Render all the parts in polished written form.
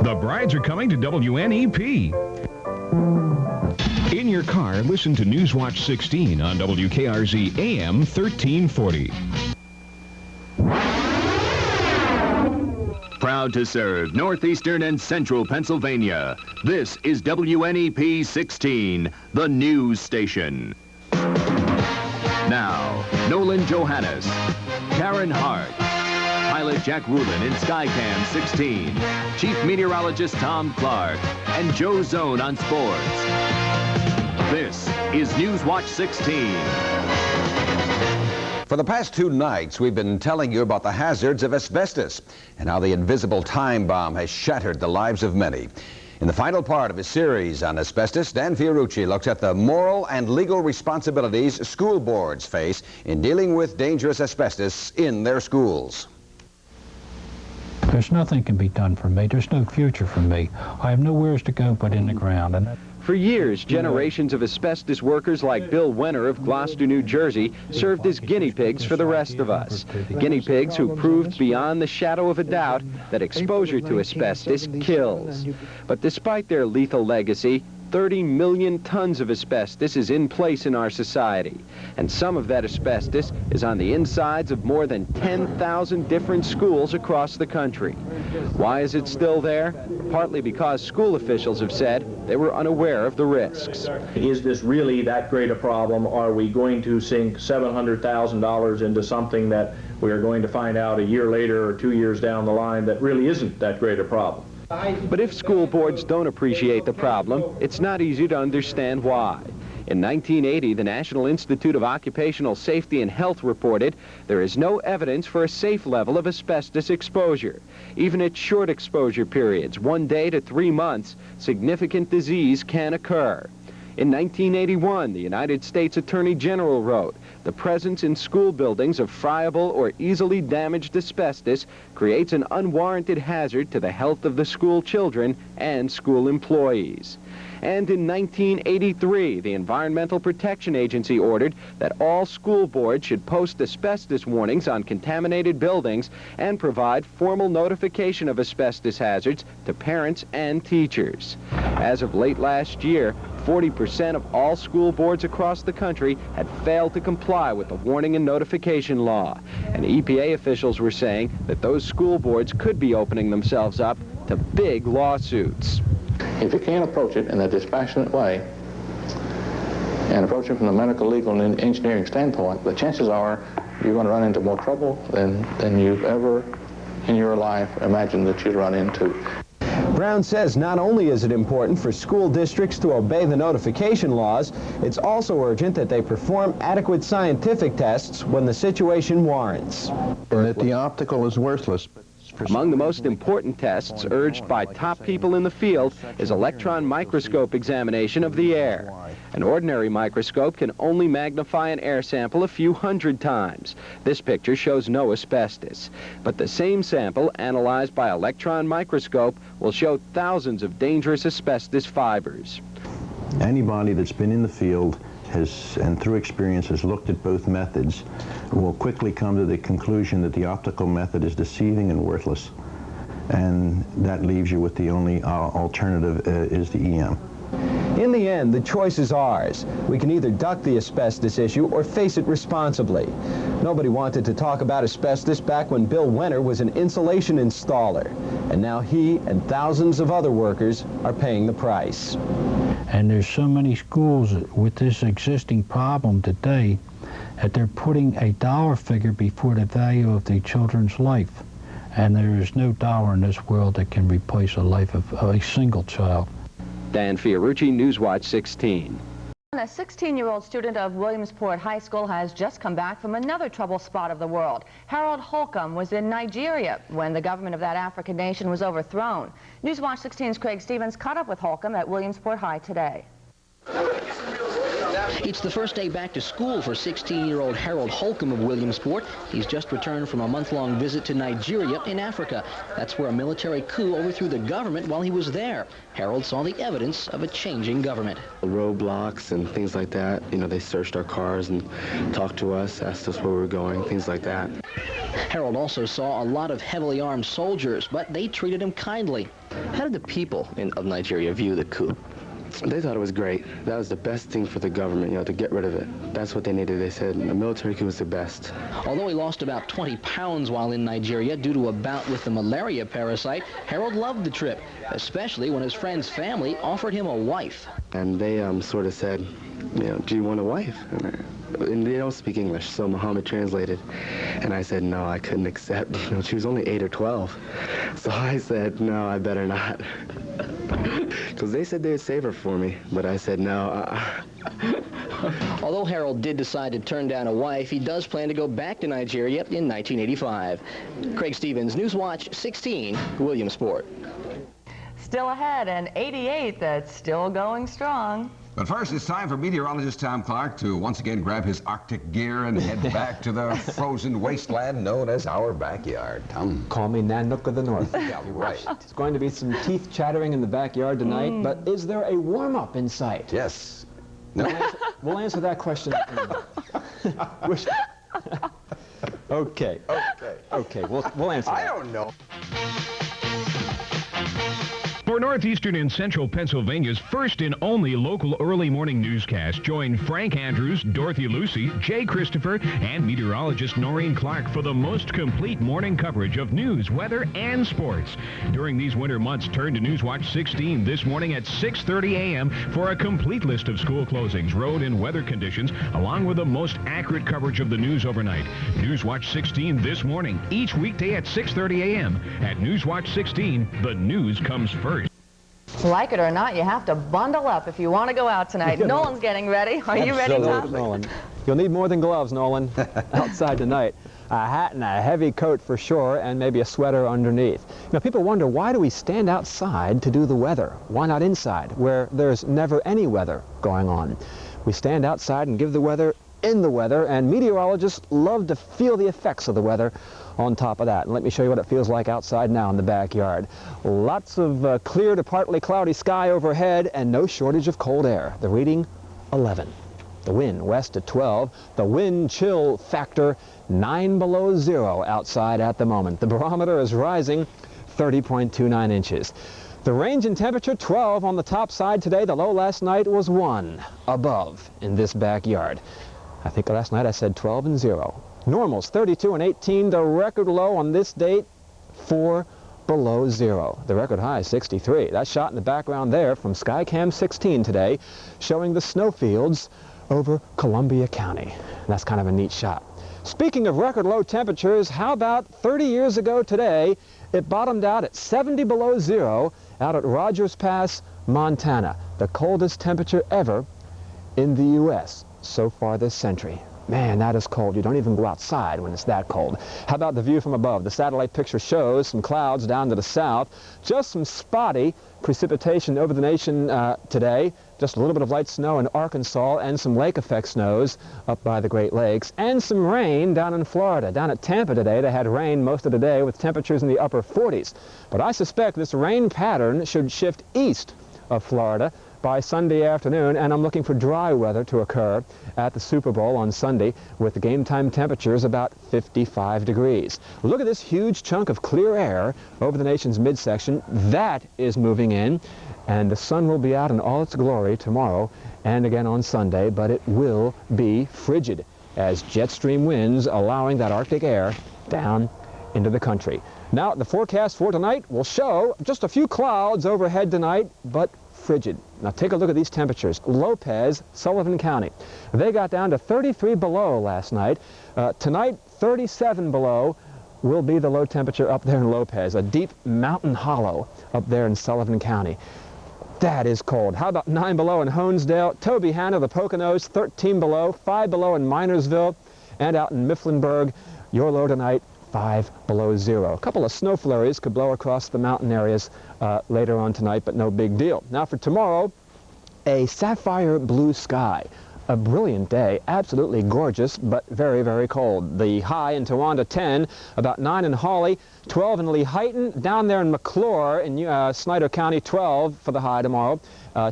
The brides are coming to WNEP. In your car, listen to Newswatch 16 on WKRZ AM 1340. Proud to serve northeastern and central Pennsylvania. This is WNEP 16, the news station. Now, Nolan Johannes, Karen Harch, pilot Jack Rulin in Skycam 16, Chief Meteorologist Tom Clark, and Joe Zone on sports. This is Newswatch 16. For the past 2 nights, we've been telling you about the hazards of asbestos and how the invisible time bomb has shattered the lives of many. In the final part of his series on asbestos, Dan Fiorucci looks at the moral and legal responsibilities school boards face in dealing with dangerous asbestos in their schools. There's nothing can be done for me. There's no future for me. I have nowhere to go but in the ground. And for years, generations of asbestos workers like Bill Wenner of Gloucester, New Jersey, served as guinea pigs for the rest of us. Guinea pigs who proved beyond the shadow of a doubt that exposure to asbestos kills. But despite their lethal legacy, 30 million tons of asbestos is in place in our society. And some of that asbestos is on the insides of more than 10,000 different schools across the country. Why is it still there? Partly because school officials have said they were unaware of the risks. Is this really that great a problem? Are we going to sink $700,000 into something that we are going to find out a year later or 2 years down the line that really isn't that great a problem? But if school boards don't appreciate the problem, it's not easy to understand why. In 1980, the National Institute of Occupational Safety and Health reported there is no evidence for a safe level of asbestos exposure. Even at short exposure periods, 1 day to 3 months, significant disease can occur. In 1981, the United States Attorney General wrote, "The presence in school buildings of friable or easily damaged asbestos creates an unwarranted hazard to the health of the school children and school employees." And in 1983, the Environmental Protection Agency ordered that all school boards should post asbestos warnings on contaminated buildings and provide formal notification of asbestos hazards to parents and teachers. As of late last year, 40% of all school boards across the country had failed to comply with the warning and notification law. And EPA officials were saying that those school boards could be opening themselves up to big lawsuits. If you can't approach it in a dispassionate way and approach it from the medical, legal, and engineering standpoint, the chances are you're going to run into more trouble than you've ever in your life imagined that you'd run into. Brown says not only is it important for school districts to obey the notification laws, it's also urgent that they perform adequate scientific tests when the situation warrants. And that the optical is worthless. Among the most important tests urged by top people in the field is electron microscope examination of the air. An ordinary microscope can only magnify an air sample a few hundred times. This picture shows no asbestos. But the same sample, analyzed by electron microscope, will show thousands of dangerous asbestos fibers. Anybody that's been in the field and through experience has looked at both methods will quickly come to the conclusion that the optical method is deceiving and worthless. And that leaves you with the only alternative is the EM. In the end, the choice is ours. We can either duck the asbestos issue or face it responsibly. Nobody wanted to talk about asbestos back when Bill Wenner was an insulation installer. And now he and thousands of other workers are paying the price. And there's so many schools with this existing problem today that they're putting a dollar figure before the value of the children's life. And there is no dollar in this world that can replace the life of a single child. Dan Fiorucci, Newswatch 16. A 16-year-old student of Wilkes-Barre High School has just come back from another trouble spot of the world. Harald Holcomb was in Nigeria when the government of that African nation was overthrown. Newswatch 16's Craig Stevens caught up with Holcomb at Wilkes-Barre High today. It's the first day back to school for 16-year-old Harald Holcomb of Williamsport. He's just returned from a month-long visit to Nigeria in Africa. That's where a military coup overthrew the government while he was there. Harald saw the evidence of a changing government. Roadblocks and things like that. You know, they searched our cars and talked to us, asked us where we were going, things like that. Harald also saw a lot of heavily armed soldiers, but they treated him kindly. How did the people of Nigeria view the coup? They thought it was great. That was the best thing for the government, you know, to get rid of it. That's what they needed. They said a military coup was the best. Although he lost about 20 pounds while in Nigeria due to a bout with the malaria parasite, Harald loved the trip, especially when his friend's family offered him a wife. And they sort of said, you know, do you want a wife? And they don't speak English, so Muhammad translated. And I said, no, I couldn't accept. You know, she was only 8 or 12. So I said, no, I better not. Because they said they would save her for me, but I said no. Although Harald did decide to turn down a wife, he does plan to go back to Nigeria in 1985. Craig Stevens, Newswatch 16, Williamsport. Still ahead, and 88 that's still going strong. But first, it's time for meteorologist Tom Clark to once again grab his Arctic gear and head back to the frozen wasteland known as our backyard. Tom. Call me Nanook of the North. Yeah, right. It's going to be some teeth chattering in the backyard tonight, but is there a warm-up in sight? Yes. No. We'll answer that question. Okay. Okay, we'll answer that. I don't know. For northeastern and central Pennsylvania's first and only local early morning newscast, join Frank Andrews, Dorothy Lucy, Jay Christopher, and meteorologist Noreen Clark for the most complete morning coverage of news, weather, and sports. During these winter months, turn to Newswatch 16 this morning at 6:30 a.m. for a complete list of school closings, road and weather conditions, along with the most accurate coverage of the news overnight. Newswatch 16 this morning, each weekday at 6:30 a.m. At Newswatch 16, the news comes first. Like it or not, you have to bundle up if you want to go out tonight. Nolan's getting ready. Are you ready, Tom? Nolan. You'll need more than gloves, Nolan, outside tonight. A hat and a heavy coat for sure, and maybe a sweater underneath. You know, people wonder, why do we stand outside to do the weather? Why not inside, where there's never any weather going on? We stand outside and give the weather in the weather, and meteorologists love to feel the effects of the weather on top of that. And let me show you what it feels like outside now in the backyard. Lots of clear to partly cloudy sky overhead and no shortage of cold air. The reading, 11. The wind west at 12. The wind chill factor, 9 below 0 outside at the moment. The barometer is rising 30.29 inches. The range in temperature, 12 on the top side today. The low last night was 1 above in this backyard. I think last night I said 12 and 0. Normals, 32 and 18. The record low on this date, 4 below 0. The record high is 63. That shot in the background there from Skycam 16 today, showing the snowfields over Columbia County. That's kind of a neat shot. Speaking of record low temperatures, how about 30 years ago today, it bottomed out at 70 below 0 out at Rogers Pass, Montana. The coldest temperature ever in the U.S. so far this century. Man, that is cold. You don't even go outside when it's that cold. How about the view from above? The satellite picture shows some clouds down to the south, just some spotty precipitation over the nation today, just a little bit of light snow in Arkansas and some lake effect snows up by the Great Lakes, and some rain down in Florida. Down at Tampa today, they had rain most of the day with temperatures in the upper 40s. But I suspect this rain pattern should shift east of Florida by Sunday afternoon, and I'm looking for dry weather to occur at the Super Bowl on Sunday with the game time temperatures about 55 degrees. Look at this huge chunk of clear air over the nation's midsection. That is moving in, and the sun will be out in all its glory tomorrow and again on Sunday, but it will be frigid as jet stream winds allowing that Arctic air down into the country. Now, the forecast for tonight will show just a few clouds overhead tonight, but frigid. Now take a look at these temperatures. Lopez, Sullivan County. They got down to 33 below last night. Tonight, 37 below will be the low temperature up there in Lopez, a deep mountain hollow up there in Sullivan County. That is cold. How about 9 below in Honesdale? Tobyhanna, the Poconos, 13 below, 5 below in Minersville, and out in Mifflinburg, your low tonight, 5 below 0. A couple of snow flurries could blow across the mountain areas later on tonight, but no big deal. Now for tomorrow, a sapphire blue sky. a brilliant day, absolutely gorgeous, but very, very cold. The high in Towanda 10, about 9 in Hawley, 12 in Lehighton, down there in McClure in Snyder County, 12 for the high tomorrow,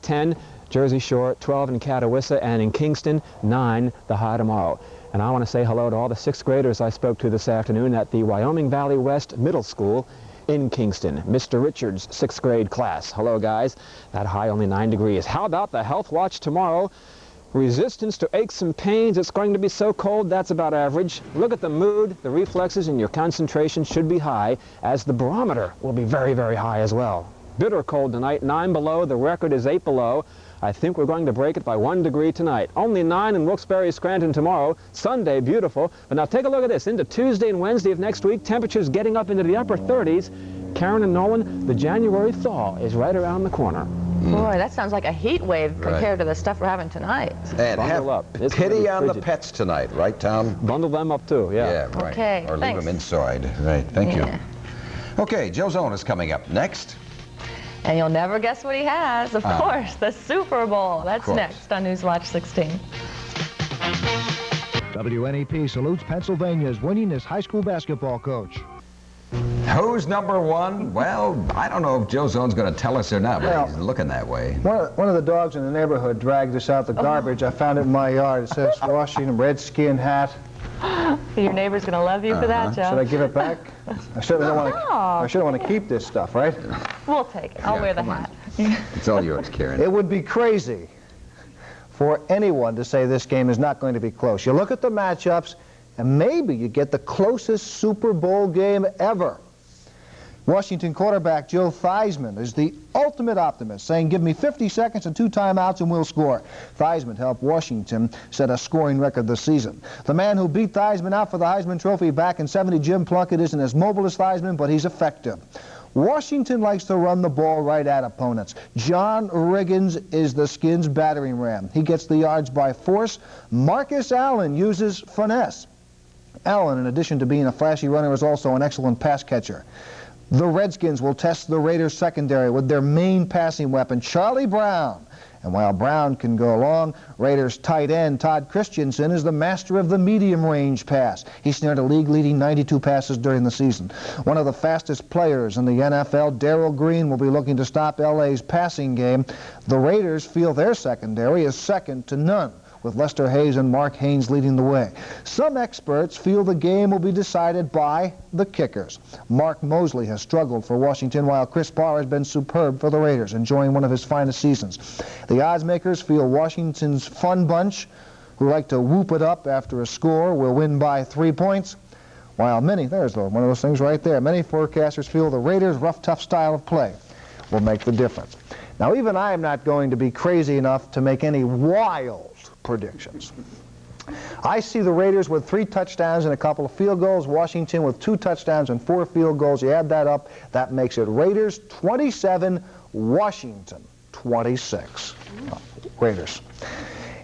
10 Jersey Shore, 12 in Catawissa, and in Kingston, 9 the high tomorrow. And I want to say hello to all the 6th graders I spoke to this afternoon at the Wyoming Valley West Middle School in Kingston. Mr. Richards' 6th grade class. Hello, guys. That high only 9 degrees. How about the health watch tomorrow? Resistance to aches and pains. It's going to be so cold, that's about average. Look at the mood, the reflexes, and your concentration should be high, as the barometer will be very, very high as well. Bitter cold tonight, 9 below. The record is 8 below. I think we're going to break it by 1 degree tonight. Only 9 in Wilkes-Barre, Scranton tomorrow. Sunday, beautiful. But now take a look at this. Into Tuesday and Wednesday of next week, temperatures getting up into the upper 30s. Karen and Nolan, the January thaw is right around the corner. Boy, that sounds like a heat wave compared to the stuff we're having tonight. And have pity on the pets tonight, right, Tom? Bundle them up too, yeah. Yeah, right. Okay, or leave them inside. Right, thank you. Okay, Joe Zone is coming up next. And you'll never guess what he has, of course, the Super Bowl. That's next on Newswatch 16. WNEP salutes Pennsylvania's winningest high school basketball coach. Who's number one? Well, I don't know if Joe Zone's going to tell us or not, but he's looking that way. One of the dogs in the neighborhood dragged us out the garbage. I found it in my yard. It says Washington Redskin hat. Your neighbor's going to love you for that, Joe. Should I give it back? I certainly don't want to. I shouldn't want to keep this stuff, right? We'll take it. I'll wear the hat. It's all yours, Karen. It would be crazy for anyone to say this game is not going to be close. You look at the matchups, and maybe you get the closest Super Bowl game ever. Washington quarterback Joe Theismann is the ultimate optimist, saying, give me 50 seconds and 2 timeouts and we'll score. Theismann helped Washington set a scoring record this season. The man who beat Theismann out for the Heisman Trophy back in '70, Jim Plunkett, isn't as mobile as Theismann, but he's effective. Washington likes to run the ball right at opponents. John Riggins is the Skins' battering ram. He gets the yards by force. Marcus Allen uses finesse. Allen, in addition to being a flashy runner, is also an excellent pass catcher. The Redskins will test the Raiders' secondary with their main passing weapon, Charlie Brown. And while Brown can go long, Raiders tight end Todd Christensen is the master of the medium-range pass. He snared a league-leading 92 passes during the season. One of the fastest players in the NFL, Darrell Green, will be looking to stop L.A.'s passing game. The Raiders feel their secondary is second to none, with Lester Hayes and Mark Haynes leading the way. Some experts feel the game will be decided by the kickers. Mark Mosley has struggled for Washington, while Chris Barr has been superb for the Raiders, enjoying one of his finest seasons. The odds makers feel Washington's fun bunch, who like to whoop it up after a score, will win by 3 points, while many, there's one of those things right there, many forecasters feel the Raiders' rough, tough style of play will make the difference. Now, even I am not going to be crazy enough to make any wild predictions. I see the Raiders with 3 touchdowns and a couple of field goals, Washington with 2 touchdowns and 4 field goals. You add that up, that makes it Raiders 27, Washington 26. Raiders.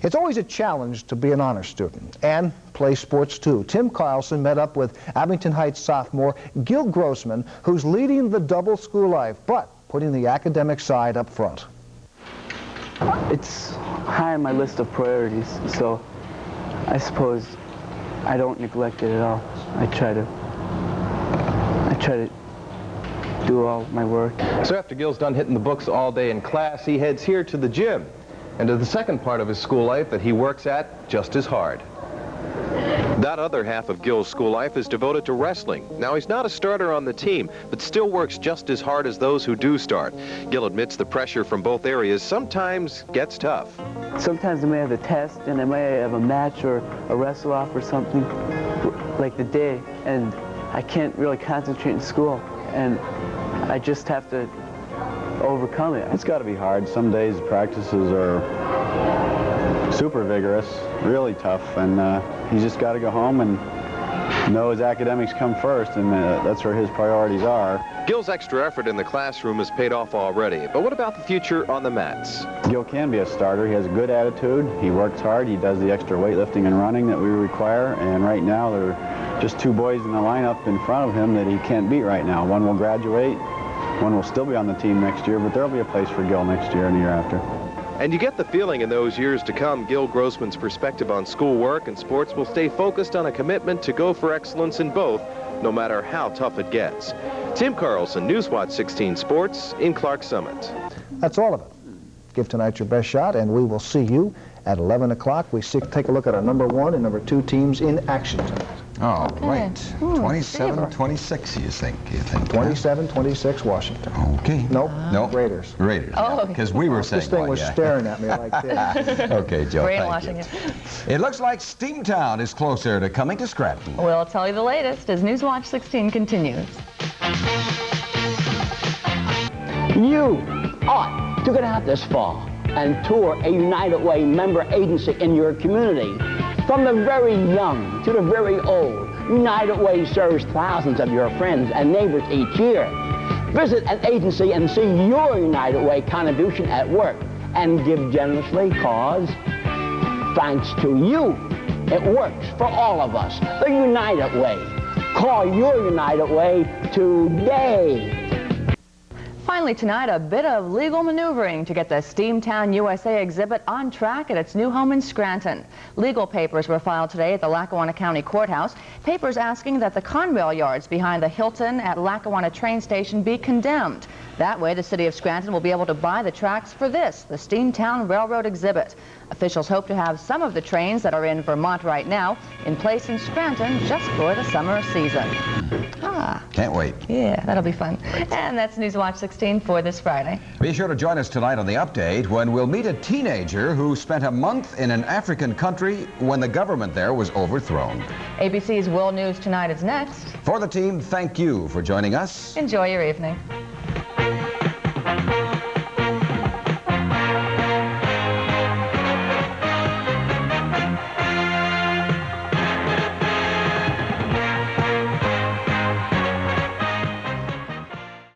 It's always a challenge to be an honor student and play sports too. Tim Karlson met up with Abington Heights sophomore Gil Grossman, who's leading the double school life, but putting the academic side up front. It's high on my list of priorities, so I suppose I don't neglect it at all. I try to do all my work. So after Gil's done hitting the books all day in class, he heads here to the gym and to the second part of his school life that he works at just as hard. That other half of Gil's school life is devoted to wrestling. Now, he's not a starter on the team, but still works just as hard as those who do start. Gil admits the pressure from both areas sometimes gets tough. Sometimes I may have a test, and I may have a match or a wrestle-off or something, like the day, and I can't really concentrate in school, and I just have to overcome it. It's got to be hard. Some days practices are super vigorous, really tough, and he's just got to go home and know his academics come first, and that's where his priorities are. Gil's extra effort in the classroom has paid off already, but what about the future on the mats? Gil can be a starter. He has a good attitude. He works hard. He does the extra weightlifting and running that we require, and right now there are just 2 boys in the lineup in front of him that he can't beat right now. One will graduate, one will still be on the team next year, but there'll be a place for Gil next year and the year after. And you get the feeling in those years to come, Gil Grossman's perspective on schoolwork and sports will stay focused on a commitment to go for excellence in both, no matter how tough it gets. Tim Karlson, Newswatch 16 Sports in Clark Summit. That's all of it. Give tonight your best shot, and we will see you at 11 o'clock. We take a look at our number 1 and number 2 teams in action tonight. Oh, right. 27-26, you think? 27-26 Washington. Okay. Nope. Nope. Raiders. Raiders. Oh. Because we were saying this thing was staring at me like this. Okay, Joe, Brainwashing thank you. It looks like Steamtown is closer to coming to Scranton. We'll tell you the latest as Newswatch 16 continues. You ought to get out this fall and tour a United Way member agency in your community. From the very young to the very old, United Way serves thousands of your friends and neighbors each year. Visit an agency and see your United Way contribution at work and give generously, cause thanks to you, it works for all of us. The United Way. Call your United Way today. Finally tonight, a bit of legal maneuvering to get the Steamtown USA exhibit on track at its new home in Scranton. Legal papers were filed today at the Lackawanna County Courthouse. Papers asking that the Conrail yards behind the Hilton at Lackawanna train station be condemned. That way, the city of Scranton will be able to buy the tracks for this, the Steamtown Railroad exhibit. Officials hope to have some of the trains that are in Vermont right now in place in Scranton just for the summer season. Can't wait. Yeah, that'll be fun. And that's Newswatch 16 for this Friday. Be sure to join us tonight on The Update when we'll meet a teenager who spent a month in an African country when the government there was overthrown. ABC's World News Tonight is next. For the team, thank you for joining us. Enjoy your evening.